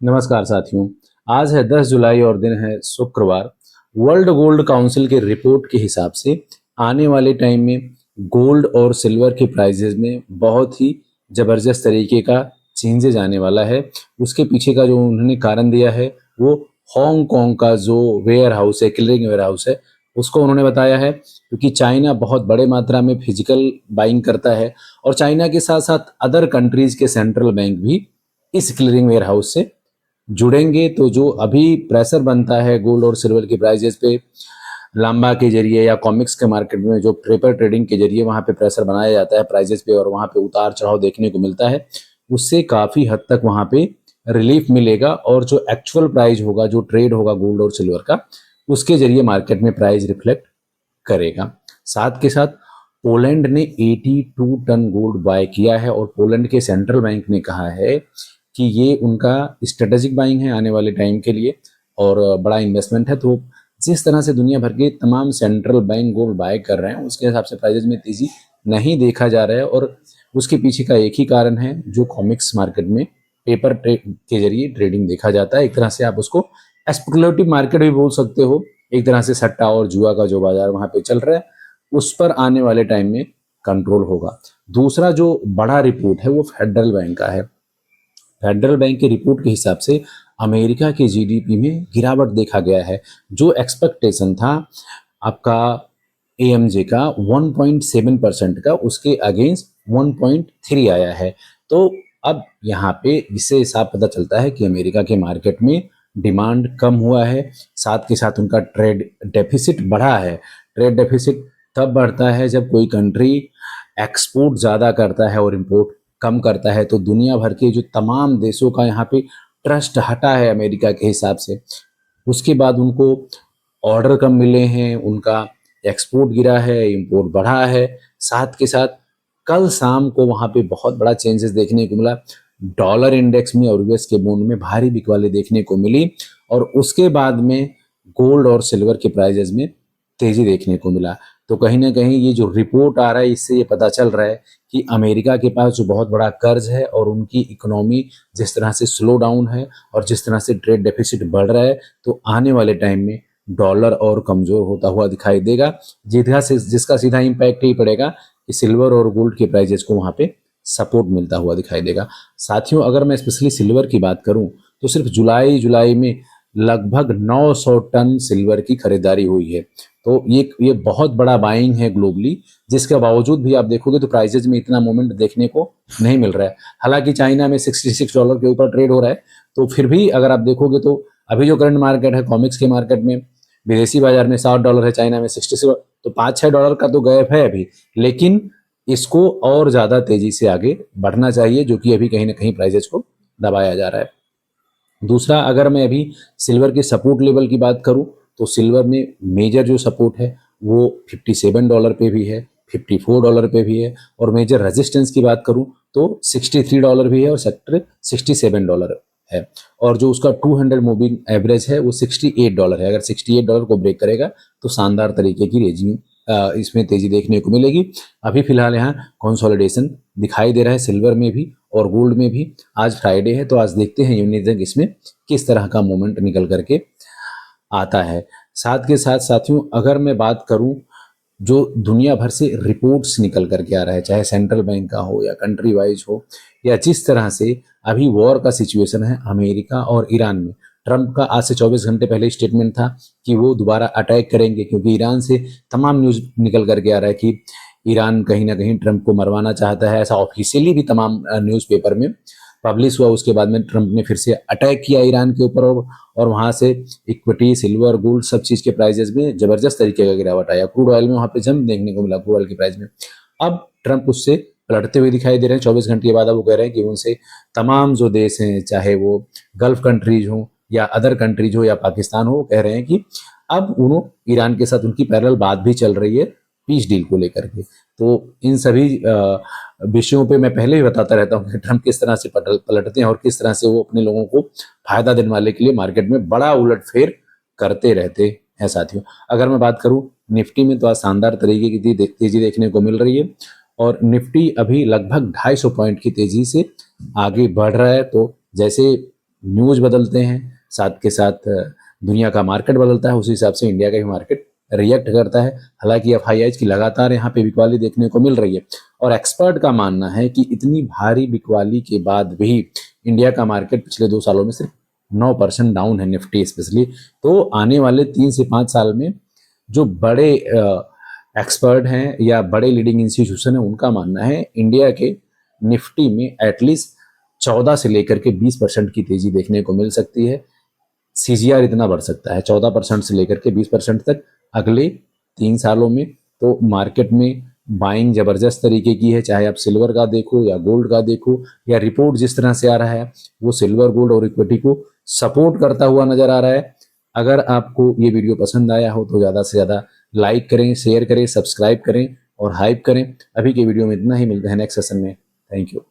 नमस्कार साथियों। आज है 10 जुलाई और दिन है शुक्रवार। वर्ल्ड गोल्ड काउंसिल के रिपोर्ट के हिसाब से आने वाले टाइम में गोल्ड और सिल्वर के प्राइजेज में बहुत ही ज़बरदस्त तरीके का चेंजेज आने वाला है। उसके पीछे का जो उन्होंने कारण दिया है वो हांगकांग का जो वेयर हाउस है, क्लियरिंग वेयर हाउस है, उसको उन्होंने बताया है, क्योंकि चाइना बहुत बड़े मात्रा में फिजिकल बाइंग करता है और चाइना के साथ साथ अदर कंट्रीज के सेंट्रल बैंक भी इस क्लियरिंग वेयर हाउस से जुड़ेंगे। तो जो अभी प्रेशर बनता है गोल्ड और सिल्वर की प्राइजेस पे, लांबा के जरिए या कॉमिक्स के मार्केट में जो पेपर ट्रेडिंग के जरिए वहाँ पे प्रेशर बनाया जाता है प्राइजेस पे और वहाँ पे उतार चढ़ाव देखने को मिलता है, उससे काफ़ी हद तक वहाँ पे रिलीफ मिलेगा और जो एक्चुअल प्राइस होगा, जो ट्रेड होगा गोल्ड और सिल्वर का, उसके जरिए मार्केट में प्राइस रिफ्लेक्ट करेगा। साथ के साथ पोलैंड ने 82 टन गोल्ड बाय किया है और पोलैंड के सेंट्रल बैंक ने कहा है कि ये उनका स्ट्रेटेजिक बाइंग है आने वाले टाइम के लिए और बड़ा इन्वेस्टमेंट है। तो जिस तरह से दुनिया भर के तमाम सेंट्रल बैंक गोल्ड बाय कर रहे हैं, उसके हिसाब से प्राइजेज में तेजी नहीं देखा जा रहा है और उसके पीछे का एक ही कारण है, जो कॉमिक्स मार्केट में पेपर के जरिए ट्रेडिंग देखा जाता है। एक तरह से आप उसको स्पेकुलेटिव मार्केट भी बोल सकते हो, एक तरह से सट्टा और जुआ का जो बाजार वहाँ पे चल रहा है, उस पर आने वाले टाइम में कंट्रोल होगा। दूसरा जो बड़ा रिपोर्ट है वो फेडरल बैंक का है। फेडरल बैंक की रिपोर्ट के हिसाब से अमेरिका के जीडीपी में गिरावट देखा गया है। जो एक्सपेक्टेशन था आपका एएमजे का 1.7% का, उसके अगेंस्ट 1.3 आया है। तो अब यहाँ पे इससे हिसाब पता चलता है कि अमेरिका के मार्केट में डिमांड कम हुआ है, साथ के साथ उनका ट्रेड डेफिसिट बढ़ा है। ट्रेड डेफिसिट तब बढ़ता है जब कोई कंट्री एक्सपोर्ट ज़्यादा करता है और इम्पोर्ट कम करता है। तो दुनिया भर के जो तमाम देशों का यहाँ पे ट्रस्ट हटा है अमेरिका के हिसाब से, उसके बाद उनको ऑर्डर कम मिले हैं, उनका एक्सपोर्ट गिरा है, इंपोर्ट बढ़ा है। साथ के साथ कल शाम को वहाँ पे बहुत बड़ा चेंजेस देखने को मिला। डॉलर इंडेक्स में और यूएस के बॉन्ड में भारी बिकवाली देखने को मिली और उसके बाद में गोल्ड और सिल्वर के प्राइजेस में तेजी देखने को मिला। तो कहीं ना कहीं ये जो रिपोर्ट आ रहा है, इससे ये पता चल रहा है कि अमेरिका के पास जो बहुत बड़ा कर्ज है और उनकी इकोनॉमी जिस तरह से स्लो डाउन है और जिस तरह से ट्रेड डेफिसिट बढ़ रहा है, तो आने वाले टाइम में डॉलर और कमज़ोर होता हुआ दिखाई देगा, जिसका सीधा इम्पैक्ट ही पड़ेगा कि सिल्वर और गोल्ड के प्राइजेस को वहाँ पे सपोर्ट मिलता हुआ दिखाई देगा। साथियों, अगर मैं स्पेशली सिल्वर की बात करूं तो सिर्फ जुलाई में लगभग 900 टन सिल्वर की खरीदारी हुई है। तो ये बहुत बड़ा बाइंग है ग्लोबली, जिसके बावजूद भी आप देखोगे तो प्राइजेज में इतना मूवमेंट देखने को नहीं मिल रहा है। हालांकि चाइना में $66 के ऊपर ट्रेड हो रहा है, तो फिर भी अगर आप देखोगे तो अभी जो करंट मार्केट है कॉमिक्स के मार्केट में, विदेशी बाजार में $60 है, चाइना में 66, तो $5-6 का तो गैप है अभी। लेकिन इसको और ज़्यादा तेजी से आगे बढ़ना चाहिए, जो कि अभी कहीं ना कहीं प्राइजेस को दबाया जा रहा है। दूसरा, अगर मैं अभी सिल्वर के सपोर्ट लेवल की बात करूं तो सिल्वर में मेजर जो सपोर्ट है वो $57 पे भी है, $54 पे भी है, और मेजर रेजिस्टेंस की बात करूं तो $63 भी है और सेक्टर $67 है। और जो उसका 200 मूविंग एवरेज है वो $68 है। अगर $68 को ब्रेक करेगा तो शानदार तरीके की रेजिंग इसमें तेजी देखने को मिलेगी। अभी फिलहाल यहाँ कंसोलिडेशन दिखाई दे रहा है सिल्वर में भी और गोल्ड में भी। आज फ्राइडे है तो आज देखते हैं यूनिट इसमें किस तरह का मोमेंट निकल करके आता है। साथ के साथ साथियों, अगर मैं बात करूं जो दुनिया भर से रिपोर्ट्स निकल करके आ रहा है, चाहे सेंट्रल बैंक का हो या कंट्री वाइज हो, या जिस तरह से अभी वॉर का सिचुएशन है अमेरिका और ईरान में। ट्रंप का आज से 24 घंटे पहले स्टेटमेंट था कि वो दोबारा अटैक करेंगे, क्योंकि ईरान से तमाम न्यूज़ निकल करके आ रहा है कि ईरान कहीं ना कहीं ट्रंप को मरवाना चाहता है। ऐसा ऑफिशियली भी तमाम न्यूज़पेपर में पब्लिश हुआ। उसके बाद में ट्रंप ने फिर से अटैक किया ईरान के ऊपर और वहाँ से इक्विटी, सिल्वर, गोल्ड, सब चीज़ के प्राइजेस में ज़बरदस्त तरीके का गिरावट आया। क्रूड ऑयल में वहाँ पे जंप देखने को मिला, क्रूड ऑयल की प्राइस में। अब ट्रंप उससे पलटते हुए दिखाई दे रहे हैं। 24 घंटे के बाद अब वो कह रहे हैं कि उनसे तमाम जो देश हैं, चाहे वो गल्फ कंट्रीज हों या अदर कंट्रीज हो या पाकिस्तान हो, वो कह रहे हैं कि अब उन्होंने ईरान के साथ उनकी पैरेलल बात भी चल रही है पीस डील को लेकर के। तो इन सभी विषयों पे मैं पहले ही बताता रहता हूँ कि ट्रंप किस तरह से पलटते हैं और किस तरह से वो अपने लोगों को फायदा देने वाले के लिए मार्केट में बड़ा उलटफेर करते रहते हैं। साथियों, अगर मैं बात करूं निफ्टी में तो आज शानदार तरीके की तेजी देखने को मिल रही है और निफ्टी अभी लगभग 250 पॉइंट की तेजी से आगे बढ़ रहा है। तो जैसे न्यूज़ बदलते हैं, साथ के साथ दुनिया का मार्केट बदलता है, उसी हिसाब से इंडिया का भी मार्केट रिएक्ट करता है। हालांकि एफआईआईज की लगातार यहाँ पे बिकवाली देखने को मिल रही है और एक्सपर्ट का मानना है कि इतनी भारी बिकवाली के बाद भी इंडिया का मार्केट पिछले 2 सालों में सिर्फ 9% डाउन है, निफ्टी स्पेशली। तो आने वाले 3 से 5 साल में जो बड़े एक्सपर्ट हैं या बड़े लीडिंग इंस्टीट्यूशन है, उनका मानना है इंडिया के निफ्टी में एटलीस्ट 14 से लेकर के 20% की तेजी देखने को मिल सकती है। सीजीआर इतना बढ़ सकता है 14% से लेकर के 20% तक अगले 3 सालों में। तो मार्केट में बाइंग जबरदस्त तरीके की है, चाहे आप सिल्वर का देखो या गोल्ड का देखो, या रिपोर्ट जिस तरह से आ रहा है वो सिल्वर, गोल्ड और इक्विटी को सपोर्ट करता हुआ नजर आ रहा है। अगर आपको ये वीडियो पसंद आया हो तो ज़्यादा से ज़्यादा लाइक करें, शेयर करें, सब्सक्राइब करें और हाइप करें। अभी के वीडियो में इतना ही, मिलते हैं नेक्स्ट सेशन में। Thank you.